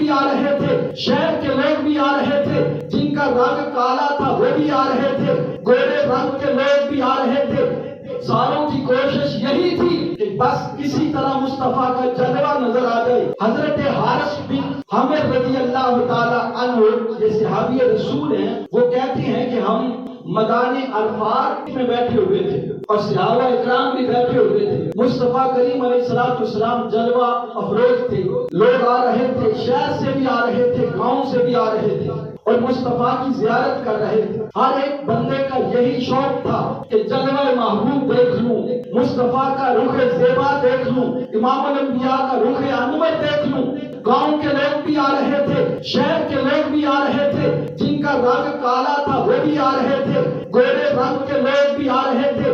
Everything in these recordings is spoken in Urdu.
بھی آ رہے تھے، شہر کے لوگ بھی آ رہے تھے، جن کا رنگ کالا تھا وہ بھی آ رہے تھے، گورے رنگ کے لوگ بھی آ رہے تھے۔ ساروں کی کوشش یہی تھی کہ بس کسی طرح مصطفیٰ کا جلوہ نظر آ جائے۔ حضرت حارث بن عامر رضی اللہ تعالی عنہ، یہ صحابی رسول ہیں، وہ کہتے ہیں کہ ہم میدان عرفات میں بیٹھے ہوئے تھے اور صحابہ اکرام بھی بیٹھے ہوئے تھے۔ مصطفیٰ کریم علیہ السلام جلوہ افروز تھے، لوگ آ رہے تھے، شہر سے بھی آ رہے تھے، گاؤں سے بھی آ رہے تھے اور مصطفیٰ کی زیارت کر رہے تھے۔ ہر ایک بندے کا یہی شوق تھا کہ جلوہ محبوب دیکھ لوں، مصطفیٰ کا رخ زیبا دیکھ لوں، امام الانبیاء کا رخ انور دیکھ لوں۔ گاؤں کے لوگ بھی آ رہے تھے، شہر کے لوگ بھی آ رہے تھے، جن کا رنگ کالا تھا وہ بھی آ رہے تھے، گورے رنگ کے لوگ بھی آ رہے تھے۔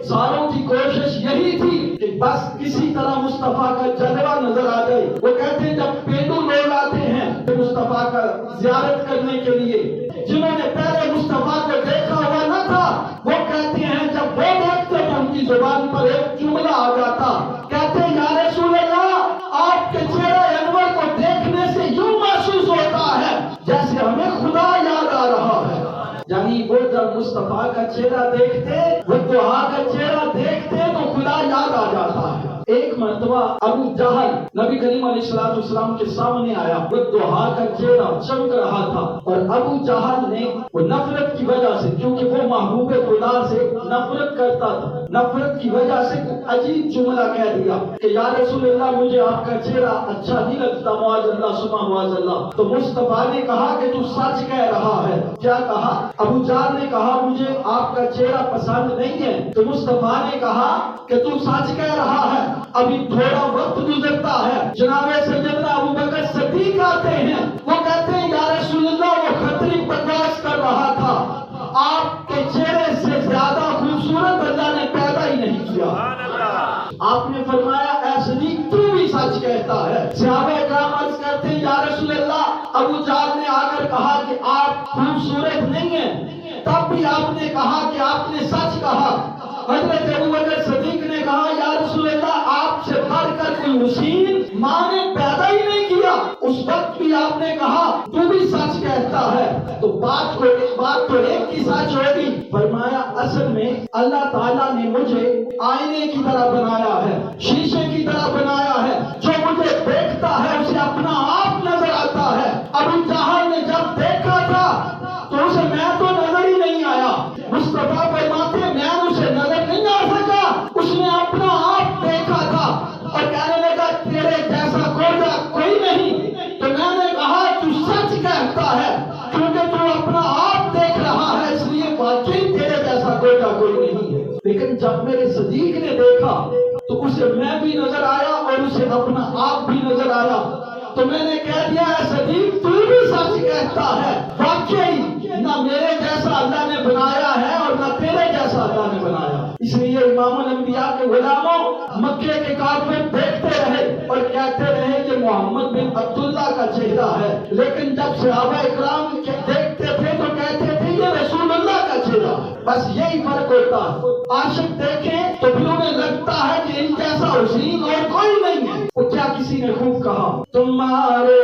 ساروں کی کوشش یہی تھی کہ بس کسی طرح مصطفیٰ کا جلوہ نظر آ جائے۔ وہ کہتے ہیں جب پیدو لوگ آتے ہیں مصطفیٰ کا زیارت کرنے کے لیے، جنہوں نے پہلے مصطفیٰ کو دیکھا ہوا نہ تھا، وہ کہتے ہیں جب وہ دیکھتے تو ان کی زبان پر ایک جملہ آ جاتا، کہتے ہیں یا رسول اللہ، آپ کے چہرہ انور کو دیکھنے سے یوں محسوس ہوتا ہے جیسے ہمیں خدا یاد آ رہا ہے۔ یعنی وہ جب مصطفیٰ کا چہرہ دیکھتے، وہ دعا کا چہرہ دیکھتے تو خدا یاد آ جاتا ہے۔ ایک مرتبہ ابو جہل نبی کریم علیہ السلام کے سامنے آیا، وہ دعا کا چہرہ چمک رہا تھا اور ابو جہل نے وہ نفرت کی وجہ سے، کیونکہ وہ محبوب خدا سے نفرت کرتا تھا، نفرت کی وجہ سے عجیب جملہ کہہ دیا کہ یا رسول اللہ مجھے آپ کا چہرہ اچھا نہیں لگتا، معاذ اللہ ثم معاذ اللہ۔ تو مصطفیٰ نے کہا کہ تو سچ کہہ رہا ہے۔ کیا کہا؟ ابو جہل نے کہا مجھے آپ کا چہرہ پسند نہیں ہے، تو مصطفیٰ نے کہا کہ تو سچ کہہ رہا ہے۔ ابھی تھوڑا وقت گزرتا ہے، جناب سیدنا ابو بکر صدیق آتے ہیں، وہ کہتے ہیں یا رسول اللہ وہ خطری بکواس کر رہا تھا، آپ کے چہرے سے زیادہ خوبصورت اللہ نے پیدا ہی نہیں کیا۔ آپ نے فرمایا اے صدیق تو بھی سچ کہتا ہے۔ صحابہ اکرام عرض کرتے ہیں یا رسول اللہ، ابو جہل نے آ کر کہا کہ آپ خوبصورت نہیں ہیں، تب بھی آپ نے کہا کہ آپ نے سچ کہا۔ حضرت ابو بکر صدیق نے کہا یا رسول اللہ آپ سے بڑھ کر کوئی حسین ماں نے پیدا ہی نہیں کیا، اس وقت بھی آپ نے کہا تو بھی سچ کہتا ہے۔ تو بات تو ایک کی سچ ہوگی۔ فرمایا اصل میں اللہ تعالیٰ نے مجھے آئینے کی طرح بنایا ہے، شیشے کی طرح بنایا ہے، جو مجھے دیکھتا ہے اسے اپنا آپ نظر آتا ہے۔ ابو جہل نے جب دیکھا تھا تو اسے میں تو نظر ہی نہیں آیا، مصطفیٰ فرماتے میں اسے نظر نہیں آ سکا، اس نے اپنا آپ دیکھا تھا اور کہنے لگا تیرے جیسا کوئی نہیں۔ تو میں نے کہا تو سچ کہتا ہے، کیونکہ تو اپنا آپ دیکھ رہا ہے، اس لیے واقعی تیرے جیسا کوئی نہیں ہے۔ لیکن جب میرے صدیق نے دیکھا تو اسے میں بھی نظر آیا اور اسے اپنا آپ بھی نظر آیا۔ تو میں نے کہہ دیا اے صدیق تو بھی سچ کہتا ہے، واقعی نہ میرے جیسا اللہ نے بنایا ہے اور نہ تیرے جیسا اللہ نے بنایا۔ اس لیے امام الانبیاء کے غلاموں مکے کے کافر دیکھتے رہے اور کہتے رہے یہ محمد بن عبداللہ کا چہرہ ہے، لیکن جب صحابہ اکرام دیکھتے تھے تو کہتے تھے یہ رسول اللہ کا چہرہ ہے۔ بس یہی فرق ہوتا ہے۔ عاشق دیکھیں تو پھر انہیں لگتا ہے کہ ان جیسا حسین اور کوئی نہیں ہے۔ وہ کیا کسی نے خوب کہا تمہارے